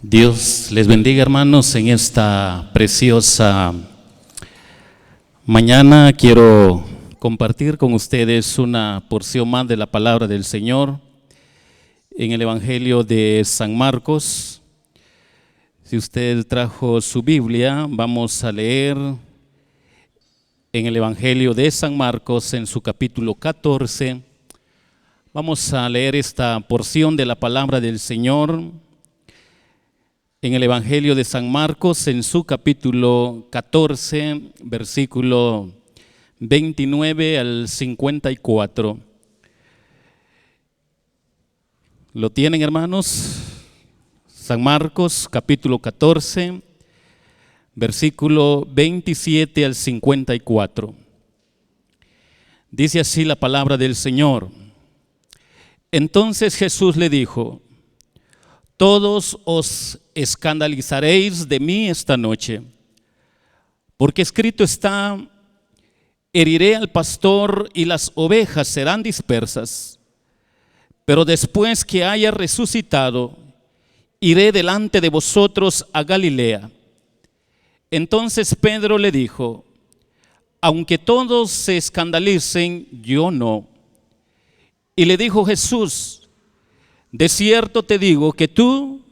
Dios les bendiga, hermanos, en esta preciosa mañana. Quiero compartir con ustedes una porción más de la palabra del Señor en el Evangelio de San Marcos. Si usted trajo su Biblia, vamos a leer en el Evangelio de San Marcos, en su capítulo 14. Vamos a leer esta porción de la palabra del Señor en el Evangelio de San Marcos, en su capítulo 14, versículo 29 al 54. ¿Lo tienen, hermanos? San Marcos, capítulo 14, versículo 27 al 54. Dice así la palabra del Señor. Entonces Jesús le dijo: todos os escandalizaréis de mí esta noche, porque escrito está: heriré al pastor y las ovejas serán dispersas. Pero después que haya resucitado, iré delante de vosotros a Galilea. Entonces Pedro le dijo: aunque todos se escandalicen, yo no. Y le dijo Jesús: de cierto te digo que tú,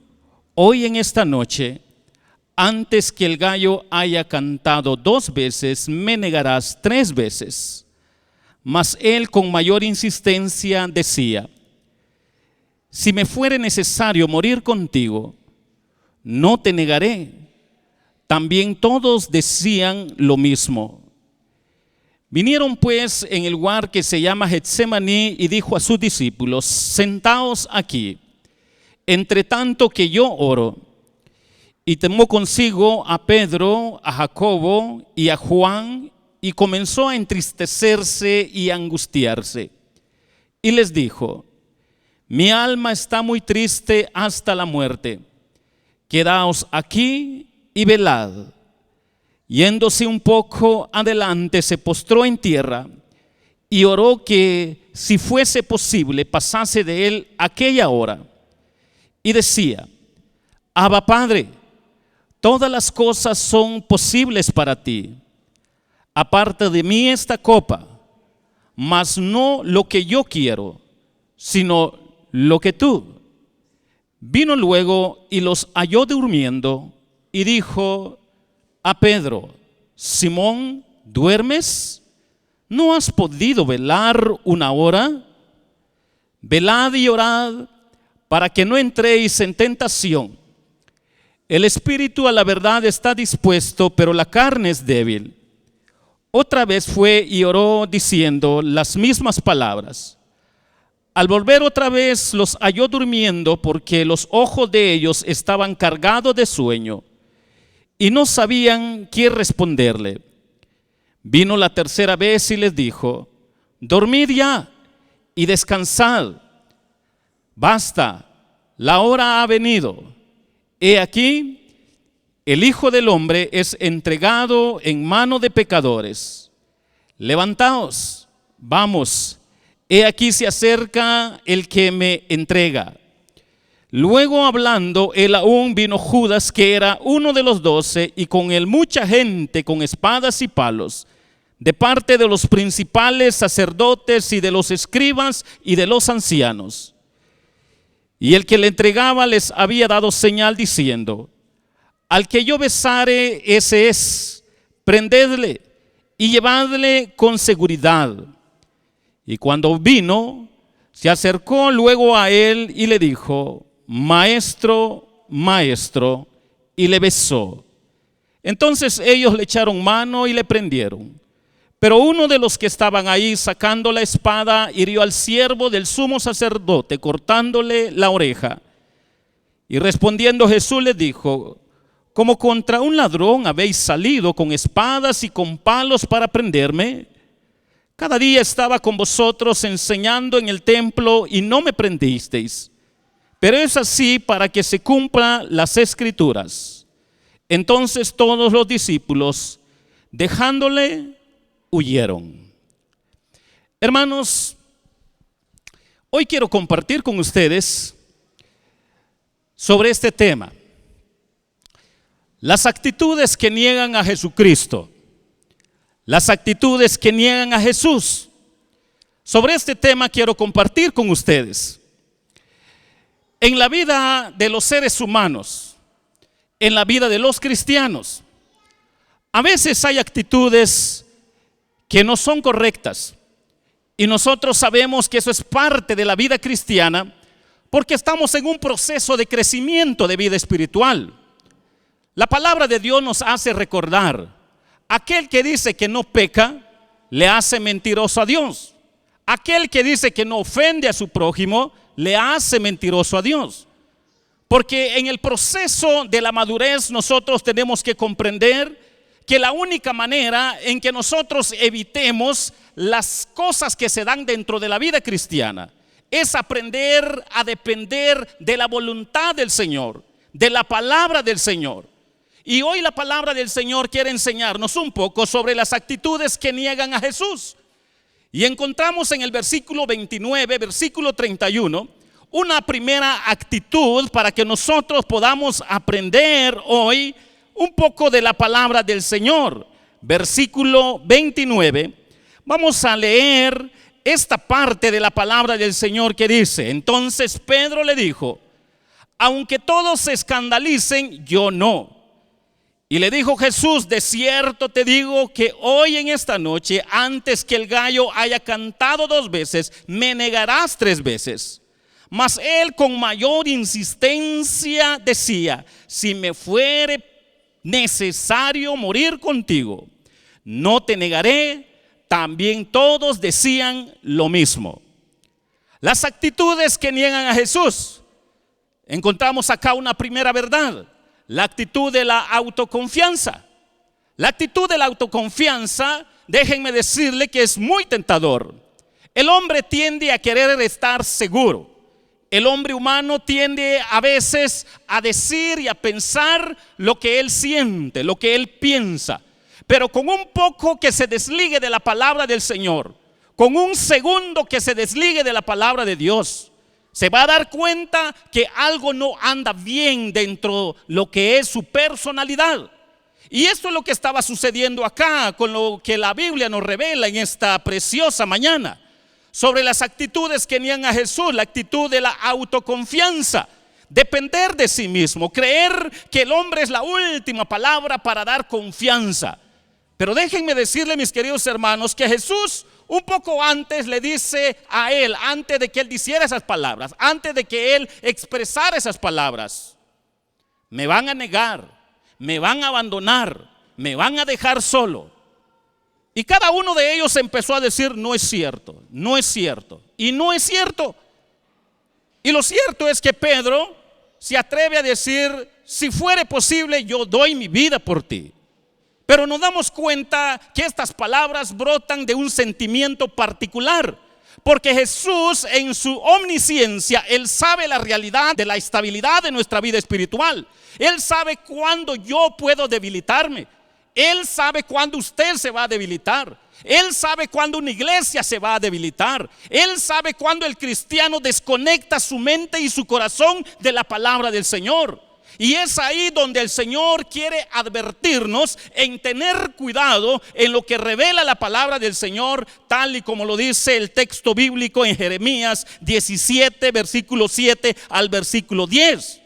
hoy en esta noche, antes que el gallo haya cantado 2 veces, me negarás 3 veces. Mas él con mayor insistencia decía: si me fuere necesario morir contigo, no te negaré. También todos decían lo mismo. Vinieron pues en el lugar que se llama Getsemaní y dijo a sus discípulos: sentaos aquí, entre tanto que yo oro. Y tomó consigo a Pedro, a Jacobo y a Juan, y comenzó a entristecerse y a angustiarse. Y les dijo: mi alma está muy triste hasta la muerte. Quedaos aquí y velad. Yéndose un poco adelante, se postró en tierra y oró que, si fuese posible, pasase de él aquella hora. Y decía: Abba, Padre, todas las cosas son posibles para ti. Aparta de mí esta copa, mas no lo que yo quiero, sino lo que tú. Vino luego y los halló durmiendo y dijo a Pedro: Simón, ¿duermes? ¿No has podido velar una hora? Velad y orad para que no entréis en tentación. El espíritu a la verdad está dispuesto, pero la carne es débil. Otra vez fue y oró diciendo las mismas palabras. Al volver otra vez los halló durmiendo, porque los ojos de ellos estaban cargados de sueño y no sabían qué responderle. Vino la tercera vez y les dijo: dormid ya y descansad. Basta, la hora ha venido. He aquí, el Hijo del Hombre es entregado en mano de pecadores. Levantaos, vamos, he aquí se acerca el que me entrega. Luego, hablando él aún, vino Judas, que era uno de los 12, y con él mucha gente con espadas y palos, de parte de los principales sacerdotes y de los escribas y de los ancianos. Y el que le entregaba les había dado señal diciendo: al que yo besare, ese es, prendedle y llevadle con seguridad. Y cuando vino, se acercó luego a él y le dijo: Maestro, maestro, y le besó. Entonces ellos le echaron mano y le prendieron. Pero uno de los que estaban ahí, sacando la espada, hirió al siervo del sumo sacerdote, cortándole la oreja. Y respondiendo Jesús les dijo: como contra un ladrón habéis salido con espadas y con palos para prenderme. Cada día estaba con vosotros enseñando en el templo y no me prendisteis. Pero es así para que se cumplan las escrituras. Entonces todos los discípulos, dejándole, huyeron. Hermanos, hoy quiero compartir con ustedes sobre este tema. Las actitudes que niegan a Jesucristo. Las actitudes que niegan a Jesús. Sobre este tema quiero compartir con ustedes. En la vida de los seres humanos, en la vida de los cristianos, a veces hay actitudes que no son correctas. Y nosotros sabemos que eso es parte de la vida cristiana porque estamos en un proceso de crecimiento de vida espiritual. La palabra de Dios nos hace recordar, aquel que dice que no peca, le hace mentiroso a Dios. Aquel que dice que no ofende a su prójimo, le hace mentiroso a Dios. Porque en el proceso de la madurez nosotros tenemos que comprender que la única manera en que nosotros evitemos las cosas que se dan dentro de la vida cristiana es aprender a depender de la voluntad del Señor, de la palabra del Señor. Y hoy la palabra del Señor quiere enseñarnos un poco sobre las actitudes que niegan a Jesús. Y encontramos en el versículo 29, versículo 31, una primera actitud para que nosotros podamos aprender hoy un poco de la palabra del Señor. Versículo 29, vamos a leer esta parte de la palabra del Señor que dice: entonces Pedro le dijo, aunque todos se escandalicen, yo no. Y le dijo Jesús, de cierto te digo que hoy en esta noche, antes que el gallo haya cantado 2 veces, me negarás 3 veces. Mas él con mayor insistencia decía, si me fuere necesario morir contigo, no te negaré. También todos decían lo mismo. Las actitudes que niegan a Jesús. Encontramos acá una primera verdad. La actitud de la autoconfianza. La actitud de la autoconfianza, déjenme decirle que es muy tentador. El hombre tiende a querer estar seguro. El hombre humano tiende a veces a decir y a pensar lo que él siente, lo que él piensa. Pero con un poco que se desligue de la palabra del Señor, con un segundo que se desligue de la palabra de Dios, se va a dar cuenta que algo no anda bien dentro de lo que es su personalidad. Y esto es lo que estaba sucediendo acá con lo que la Biblia nos revela en esta preciosa mañana. Sobre las actitudes que niegan a Jesús, la actitud de la autoconfianza, depender de sí mismo, creer que el hombre es la última palabra para dar confianza. Pero déjenme decirle, mis queridos hermanos, que Jesús un poco antes le dice a él, antes de que él dijera esas palabras, antes de que él expresara esas palabras: me van a negar, me van a abandonar, me van a dejar solo. Y cada uno de ellos empezó a decir, no es cierto, no es cierto, y no es cierto. Y lo cierto es que Pedro se atreve a decir, si fuere posible, yo doy mi vida por ti. Pero nos damos cuenta que estas palabras brotan de un sentimiento particular, porque Jesús en su omnisciencia, Él sabe la realidad de la estabilidad de nuestra vida espiritual. Él sabe cuándo yo puedo debilitarme. Él sabe cuándo usted se va a debilitar. Él sabe cuándo una iglesia se va a debilitar. Él sabe cuándo el cristiano desconecta su mente y su corazón de la palabra del Señor. Y es ahí donde el Señor quiere advertirnos en tener cuidado en lo que revela la palabra del Señor, tal y como lo dice el texto bíblico en Jeremías 17, versículo 7 al versículo 10.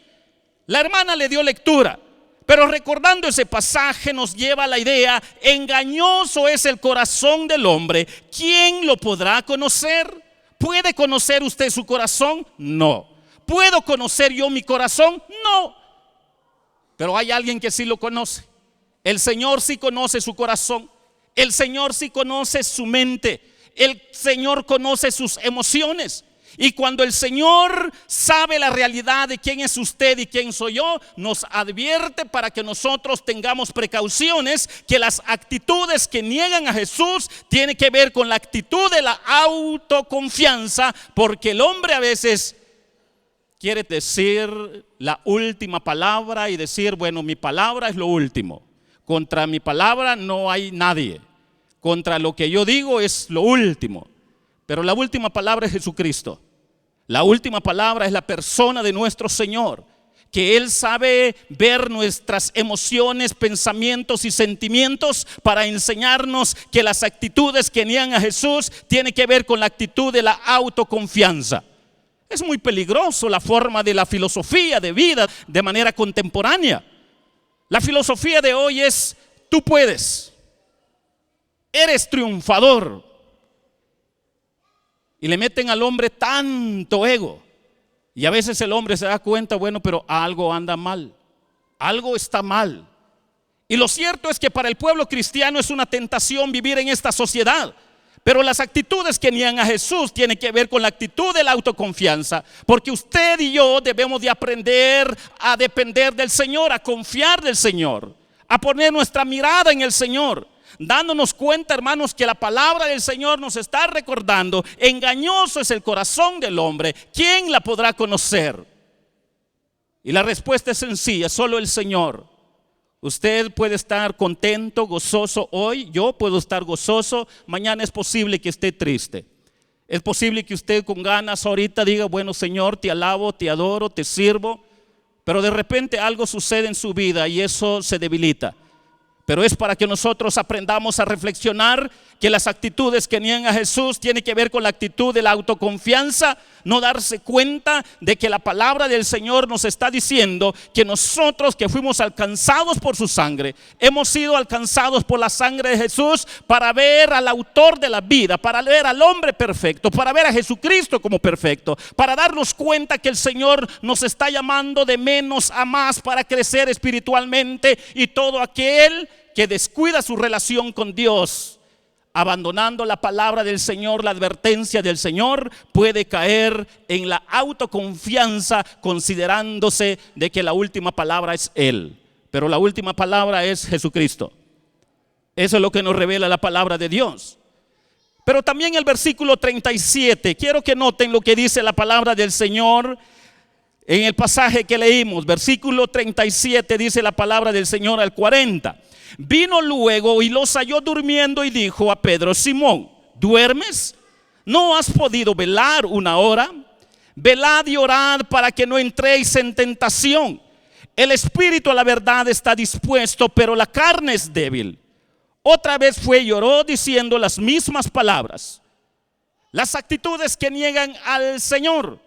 La hermana le dio lectura, pero recordando ese pasaje nos lleva a la idea: engañoso es el corazón del hombre, ¿quién lo podrá conocer? ¿Puede conocer usted su corazón? No. ¿Puedo conocer yo mi corazón? No. Pero hay alguien que sí lo conoce. El Señor sí conoce su corazón. El Señor sí conoce su mente. El Señor conoce sus emociones. Y cuando el Señor sabe la realidad de quién es usted y quién soy yo, nos advierte para que nosotros tengamos precauciones, que las actitudes que niegan a Jesús tienen que ver con la actitud de la autoconfianza, porque el hombre a veces quiere decir la última palabra y decir, bueno, mi palabra es lo último. Contra mi palabra no hay nadie. Contra lo que yo digo es lo último. Pero la última palabra es Jesucristo. La última palabra es la persona de nuestro Señor, que Él sabe ver nuestras emociones, pensamientos y sentimientos para enseñarnos que las actitudes que niegan a Jesús tienen que ver con la actitud de la autoconfianza. Es muy peligroso la forma de la filosofía de vida de manera contemporánea. La filosofía de hoy es: tú puedes, eres triunfador. Y le meten al hombre tanto ego. Y a veces el hombre se da cuenta, bueno, pero algo anda mal. Algo está mal. Y lo cierto es que para el pueblo cristiano es una tentación vivir en esta sociedad. Pero las actitudes que niegan a Jesús tienen que ver con la actitud de la autoconfianza. Porque usted y yo debemos de aprender a depender del Señor, a confiar del Señor, a poner nuestra mirada en el Señor, dándonos cuenta, hermanos, que la palabra del Señor nos está recordando: engañoso es el corazón del hombre, ¿quién la podrá conocer? Y la respuesta es sencilla: solo el Señor. Usted puede estar contento, gozoso hoy, yo puedo estar gozoso, mañana es posible que esté triste. Es posible que usted con ganas ahorita diga, bueno, Señor, te alabo, te adoro, te sirvo, pero de repente algo sucede en su vida y eso se debilita. Pero es para que nosotros aprendamos a reflexionar que las actitudes que niegan a Jesús tienen que ver con la actitud de la autoconfianza, no darse cuenta de que la palabra del Señor nos está diciendo que nosotros que fuimos alcanzados por su sangre, hemos sido alcanzados por la sangre de Jesús para ver al autor de la vida, para ver al hombre perfecto, para ver a Jesucristo como perfecto, para darnos cuenta que el Señor nos está llamando de menos a más para crecer espiritualmente, y todo aquel que descuida su relación con Dios, abandonando la palabra del Señor, la advertencia del Señor, puede caer en la autoconfianza, considerándose de que la última palabra es Él. Pero la última palabra es Jesucristo. Eso es lo que nos revela la palabra de Dios. Pero también el versículo 37, quiero que noten lo que dice la palabra del Señor en el pasaje que leímos. Versículo 37 dice la palabra del Señor al 40. Vino luego y los halló durmiendo y dijo a Pedro: Simón, ¿duermes? ¿No has podido velar una hora? Velad y orad para que no entréis en tentación. El espíritu a la verdad está dispuesto, pero la carne es débil. Otra vez fue y oró diciendo las mismas palabras. Las actitudes que niegan al Señor.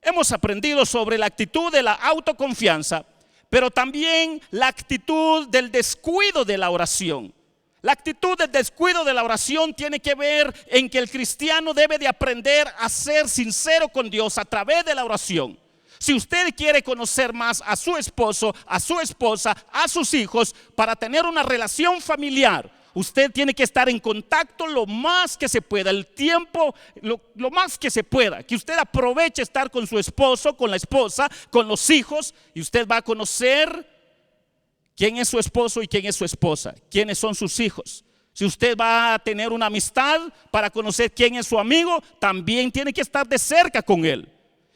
Hemos aprendido sobre la actitud de la autoconfianza, pero también la actitud del descuido de la oración. La actitud del descuido de la oración tiene que ver en que el cristiano debe de aprender a ser sincero con Dios a través de la oración. Si usted quiere conocer más a su esposo, a su esposa, a sus hijos, para tener una relación familiar, usted tiene que estar en contacto lo más que se pueda, el tiempo, lo más que se pueda. Que usted aproveche estar con su esposo, con la esposa, con los hijos, y usted va a conocer quién es su esposo y quién es su esposa, quiénes son sus hijos. Si usted va a tener una amistad para conocer quién es su amigo, también tiene que estar de cerca con él.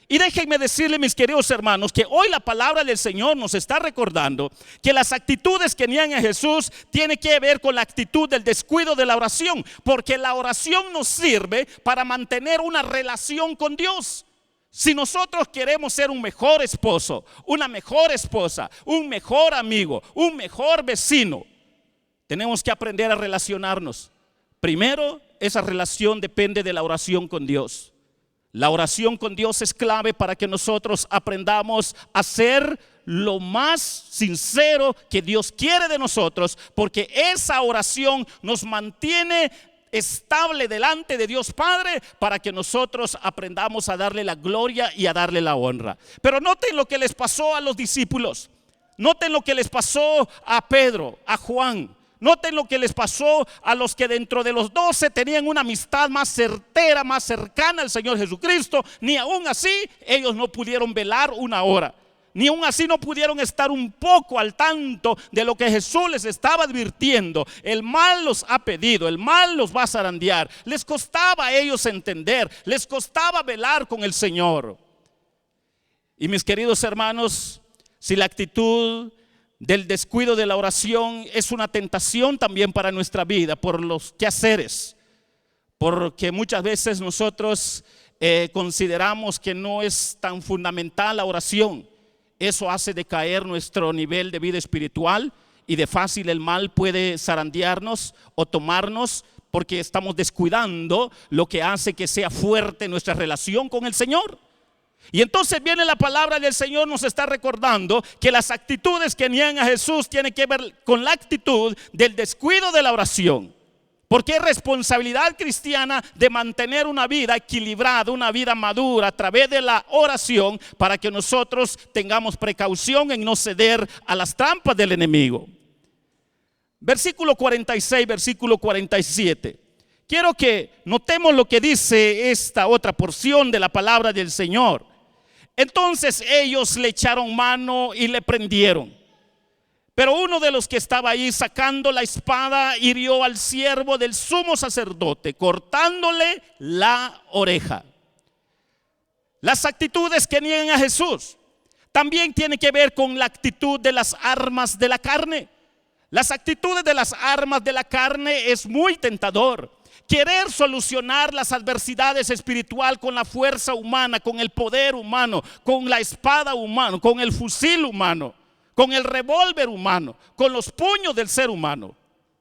Y déjenme decirle, mis queridos hermanos, que hoy la palabra del Señor nos está recordando que las actitudes que niegan a Jesús tienen que ver con la actitud del descuido de la oración, porque la oración nos sirve para mantener una relación con Dios. Si nosotros queremos ser un mejor esposo, una mejor esposa, un mejor amigo, un mejor vecino, tenemos que aprender a relacionarnos. Primero, esa relación depende de la oración con Dios. La oración con Dios es clave para que nosotros aprendamos a ser lo más sincero que Dios quiere de nosotros, porque esa oración nos mantiene estable delante de Dios Padre para que nosotros aprendamos a darle la gloria y a darle la honra. Pero noten lo que les pasó a los discípulos. Noten lo que les pasó a Pedro, a Juan. Noten lo que les pasó a los que dentro de los 12 tenían una amistad más certera, más cercana al Señor Jesucristo. Ni aún así ellos no pudieron velar una hora. Ni aún así no pudieron estar un poco al tanto de lo que Jesús les estaba advirtiendo. El mal los ha pedido, el mal los va a zarandear. Les costaba a ellos entender, les costaba velar con el Señor. Y mis queridos hermanos, si la actitud del descuido de la oración es una tentación también para nuestra vida por los quehaceres, porque muchas veces nosotros consideramos que no es tan fundamental la oración. Eso hace decaer nuestro nivel de vida espiritual y de fácil el mal puede zarandearnos o tomarnos porque estamos descuidando lo que hace que sea fuerte nuestra relación con el Señor. Y entonces viene la palabra del Señor, nos está recordando que las actitudes que niegan a Jesús tienen que ver con la actitud del descuido de la oración. Porque es responsabilidad cristiana de mantener una vida equilibrada, una vida madura a través de la oración para que nosotros tengamos precaución en no ceder a las trampas del enemigo. Versículo 46, versículo 47. Quiero que notemos lo que dice esta otra porción de la palabra del Señor. Entonces ellos le echaron mano y le prendieron. Pero uno de los que estaba ahí sacando la espada hirió al siervo del sumo sacerdote, cortándole la oreja. Las actitudes que niegan a Jesús también tienen que ver con la actitud de las armas de la carne. Las actitudes de las armas de la carne es muy tentador. Querer solucionar las adversidades espirituales con la fuerza humana, con el poder humano, con la espada humana, con el fusil humano, con el revólver humano, con los puños del ser humano,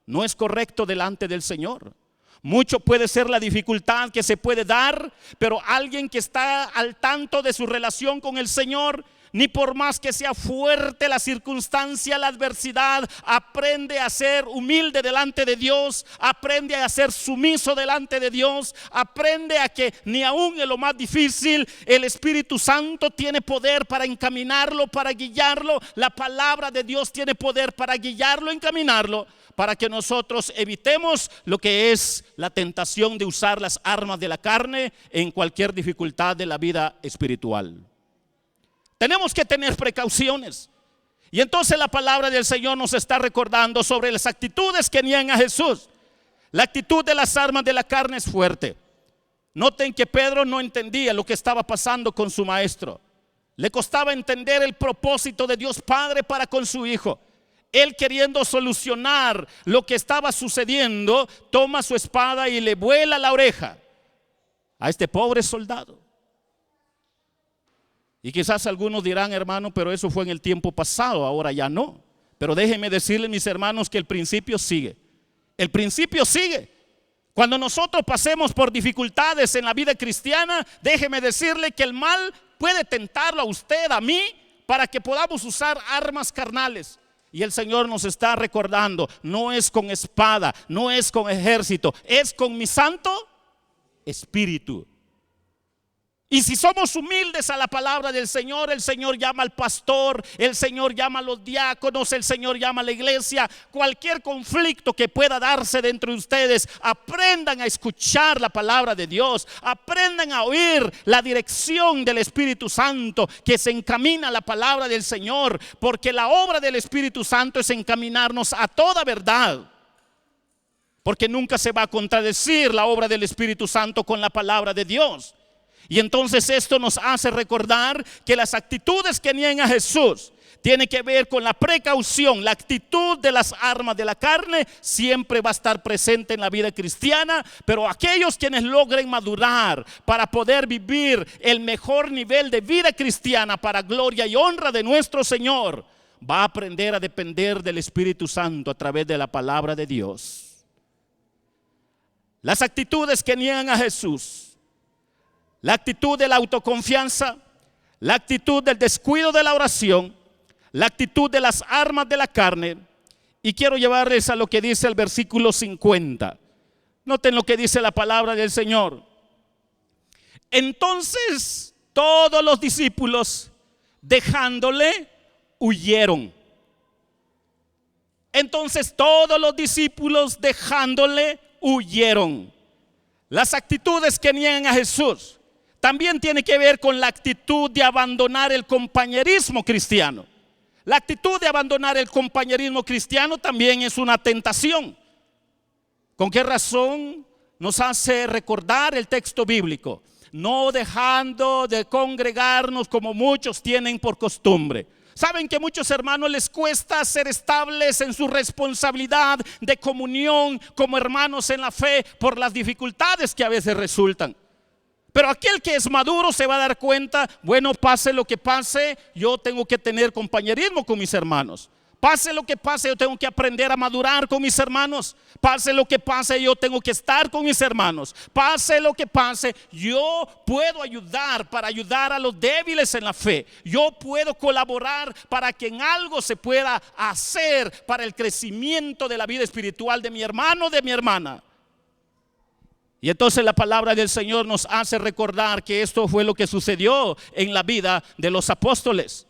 no es correcto delante del Señor. Mucho puede ser la dificultad que se puede dar, pero alguien que está al tanto de su relación con el Señor, ni por más que sea fuerte la circunstancia, la adversidad, aprende a ser humilde delante de Dios, aprende a ser sumiso delante de Dios, aprende a que ni aún en lo más difícil el Espíritu Santo tiene poder para encaminarlo, para guiarlo. La palabra de Dios tiene poder para guiarlo, encaminarlo, para que nosotros evitemos lo que es la tentación de usar las armas de la carne en cualquier dificultad de la vida espiritual. Tenemos que tener precauciones. Y entonces la palabra del Señor nos está recordando sobre las actitudes que niegan a Jesús. La actitud de las armas de la carne es fuerte. Noten que Pedro no entendía lo que estaba pasando con su maestro. Le costaba entender el propósito de Dios Padre para con su hijo. Él, queriendo solucionar lo que estaba sucediendo, toma su espada y le vuela la oreja a este pobre soldado. Y quizás algunos dirán, hermano, pero eso fue en el tiempo pasado, ahora ya no. Pero déjenme decirles, mis hermanos, que el principio sigue. El principio sigue. Cuando nosotros pasemos por dificultades en la vida cristiana, déjeme decirle que el mal puede tentarlo a usted, a mí, para que podamos usar armas carnales. Y el Señor nos está recordando, no es con espada, no es con ejército, es con mi Santo Espíritu. Y si somos humildes a la palabra del Señor, el Señor llama al pastor, el Señor llama a los diáconos, el Señor llama a la iglesia. Cualquier conflicto que pueda darse dentro de ustedes, aprendan a escuchar la palabra de Dios, aprendan a oír la dirección del Espíritu Santo que se encamina a la palabra del Señor, porque la obra del Espíritu Santo es encaminarnos a toda verdad. Porque nunca se va a contradecir la obra del Espíritu Santo con la palabra de Dios. Y entonces esto nos hace recordar que las actitudes que niegan a Jesús tienen que ver con la precaución. La actitud de las armas de la carne siempre va a estar presente en la vida cristiana, pero aquellos quienes logren madurar para poder vivir el mejor nivel de vida cristiana para gloria y honra de nuestro Señor, va a aprender a depender del Espíritu Santo a través de la palabra de Dios. Las actitudes que niegan a Jesús, la actitud de la autoconfianza, la actitud del descuido de la oración, la actitud de las armas de la carne. Y quiero llevarles a lo que dice el versículo 50. Noten lo que dice la palabra del Señor. Entonces todos los discípulos, dejándole, huyeron. Entonces todos los discípulos, dejándole, huyeron. Las actitudes que niegan a Jesús también tienen que ver con la actitud de abandonar el compañerismo cristiano. La actitud de abandonar el compañerismo cristiano también es una tentación. ¿Con qué razón? Nos hace recordar el texto bíblico: no dejando de congregarnos como muchos tienen por costumbre. Saben que a muchos hermanos les cuesta ser estables en su responsabilidad de comunión como hermanos en la fe por las dificultades que a veces resultan. Pero aquel que es maduro se va a dar cuenta: bueno, pase lo que pase, yo tengo que tener compañerismo con mis hermanos. Pase lo que pase, yo tengo que aprender a madurar con mis hermanos. Pase lo que pase, yo tengo que estar con mis hermanos. Pase lo que pase, yo puedo ayudar para ayudar a los débiles en la fe. Yo puedo colaborar para que en algo se pueda hacer para el crecimiento de la vida espiritual de mi hermano, de mi hermana. Y entonces la palabra del Señor nos hace recordar que esto fue lo que sucedió en la vida de los apóstoles.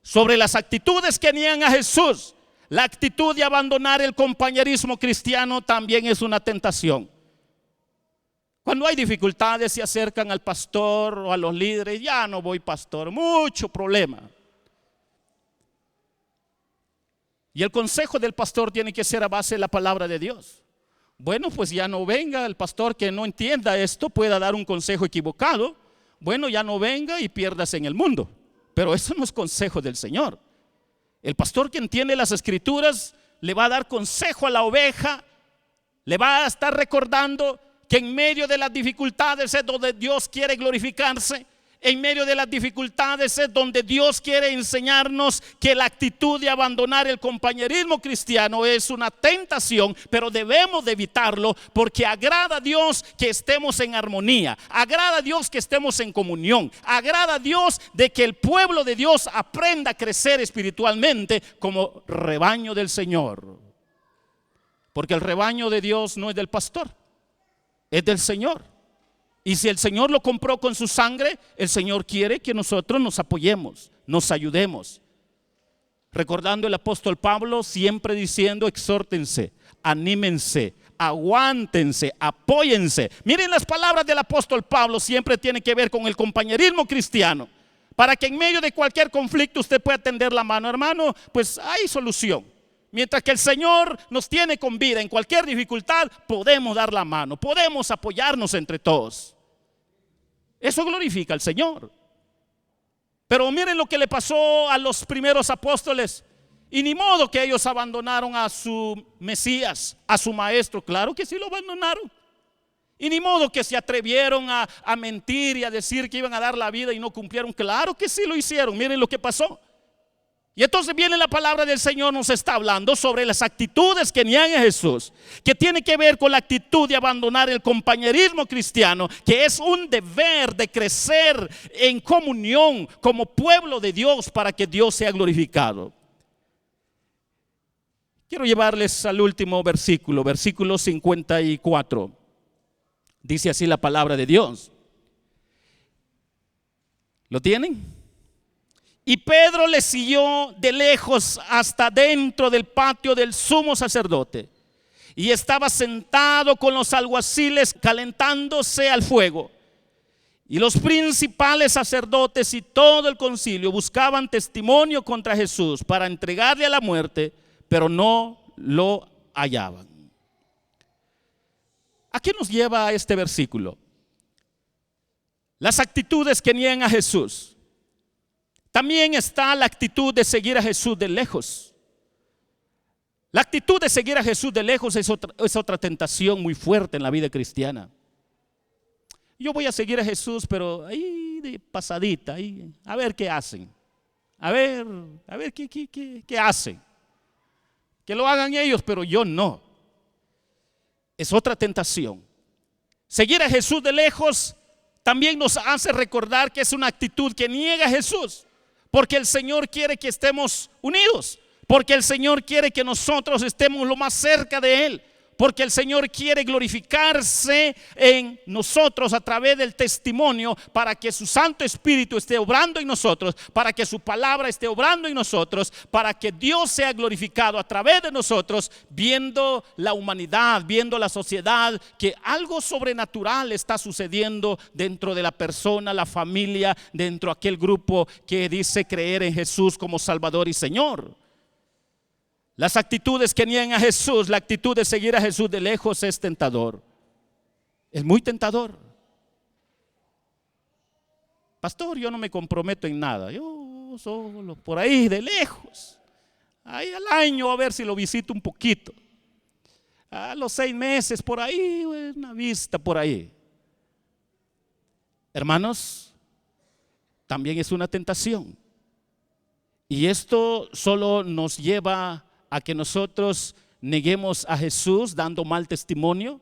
Sobre las actitudes que niegan a Jesús, la actitud de abandonar el compañerismo cristiano también es una tentación. Cuando hay dificultades, se acercan al pastor o a los líderes: ya no voy, pastor, mucho problema. Y el consejo del pastor tiene que ser a base de la palabra de Dios. Bueno, pues ya no venga. El pastor que no entienda esto pueda dar un consejo equivocado. Bueno, ya no venga y piérdase en el mundo. Pero eso no es consejo del Señor. El pastor que entiende las escrituras le va a dar consejo a la oveja, le va a estar recordando que en medio de las dificultades es donde Dios quiere glorificarse. En medio de las dificultades es donde Dios quiere enseñarnos que la actitud de abandonar el compañerismo cristiano es una tentación, pero debemos de evitarlo, porque agrada a Dios que estemos en armonía, agrada a Dios que estemos en comunión, agrada a Dios de que el pueblo de Dios aprenda a crecer espiritualmente como rebaño del Señor. Porque el rebaño de Dios no es del pastor, es del Señor. Y si el Señor lo compró con su sangre, el Señor quiere que nosotros nos apoyemos, nos ayudemos. Recordando el apóstol Pablo siempre diciendo: exhórtense, anímense, aguántense, apóyense. Miren, las palabras del apóstol Pablo siempre tienen que ver con el compañerismo cristiano. Para que en medio de cualquier conflicto usted pueda tender la mano. Hermano, pues hay solución. Mientras que el Señor nos tiene con vida, en cualquier dificultad podemos dar la mano, podemos apoyarnos entre todos. Eso glorifica al Señor. Pero miren lo que le pasó a los primeros apóstoles. Y ni modo que ellos abandonaron a su Mesías, a su maestro. Claro que sí lo abandonaron. Y ni modo que se atrevieron a mentir y a decir que iban a dar la vida y no cumplieron. Claro que sí lo hicieron. Miren lo que pasó. Y entonces viene la palabra del Señor, nos está hablando sobre las actitudes que niegan a Jesús, que tiene que ver con la actitud de abandonar el compañerismo cristiano, que es un deber de crecer en comunión como pueblo de Dios para que Dios sea glorificado. Quiero llevarles al último versículo, versículo 54. Dice así la palabra de Dios. ¿Lo tienen? Y Pedro le siguió de lejos hasta dentro del patio del sumo sacerdote, y estaba sentado con los alguaciles calentándose al fuego. Y los principales sacerdotes y todo el concilio buscaban testimonio contra Jesús para entregarle a la muerte, pero no lo hallaban. ¿A qué nos lleva este versículo? Las actitudes que niegan a Jesús. También está la actitud de seguir a Jesús de lejos. La actitud de seguir a Jesús de lejos es otra tentación muy fuerte en la vida cristiana. Yo voy a seguir a Jesús, pero ahí de pasadita, ahí, a ver qué hacen. A ver qué hacen. Que lo hagan ellos, pero yo no. Es otra tentación. Seguir a Jesús de lejos también nos hace recordar que es una actitud que niega a Jesús. Porque el Señor quiere que estemos unidos. Porque el Señor quiere que nosotros estemos lo más cerca de Él. Porque el Señor quiere glorificarse en nosotros a través del testimonio, para que su Santo Espíritu esté obrando en nosotros, para que su palabra esté obrando en nosotros, para que Dios sea glorificado a través de nosotros, viendo la humanidad, viendo la sociedad, que algo sobrenatural está sucediendo dentro de la persona, la familia, dentro de aquel grupo que dice creer en Jesús como Salvador y Señor. Las actitudes que niegan a Jesús, la actitud de seguir a Jesús de lejos es tentador. Es muy tentador. Pastor, yo no me comprometo en nada. Yo solo por ahí de lejos. Ahí al año a ver si lo visito un poquito. A los 6 meses por ahí, una vista por ahí. Hermanos, también es una tentación. Y esto solo nos lleva a que nosotros neguemos a Jesús dando mal testimonio,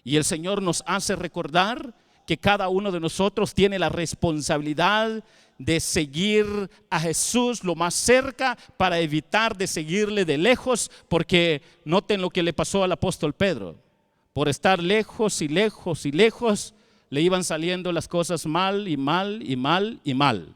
y el Señor nos hace recordar que cada uno de nosotros tiene la responsabilidad de seguir a Jesús lo más cerca para evitar de seguirle de lejos, porque noten lo que le pasó al apóstol Pedro. Por estar lejos y lejos y lejos, le iban saliendo las cosas mal y mal y mal y mal.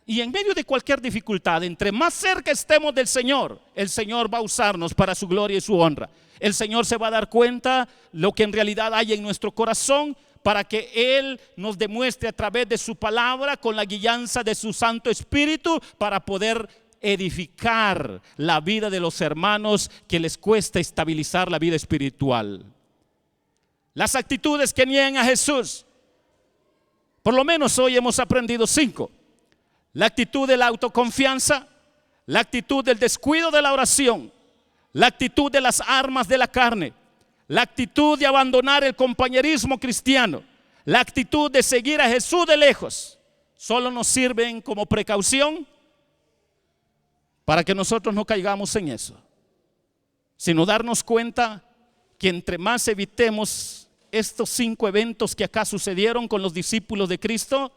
Y en medio de cualquier dificultad, entre más cerca estemos del Señor, el Señor va a usarnos para su gloria y su honra. El Señor se va a dar cuenta lo que en realidad hay en nuestro corazón, para que Él nos demuestre a través de su palabra, con la guianza de su Santo Espíritu, para poder edificar la vida de los hermanos que les cuesta estabilizar la vida espiritual. Las actitudes que niegan a Jesús, por lo menos hoy hemos aprendido 5. La actitud de la autoconfianza, la actitud del descuido de la oración, la actitud de las armas de la carne, la actitud de abandonar el compañerismo cristiano, la actitud de seguir a Jesús de lejos, solo nos sirven como precaución para que nosotros no caigamos en eso, sino darnos cuenta que entre más evitemos estos 5 eventos que acá sucedieron con los discípulos de Cristo,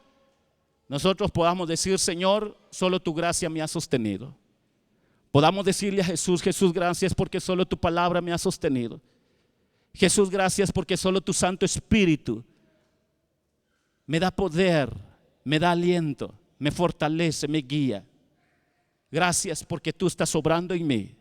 nosotros podamos decir: Señor, solo tu gracia me ha sostenido. Podamos decirle a Jesús: Jesús, gracias porque solo tu palabra me ha sostenido. Jesús, gracias porque solo tu Santo Espíritu me da poder, me da aliento, me fortalece, me guía. Gracias porque tú estás obrando en mí.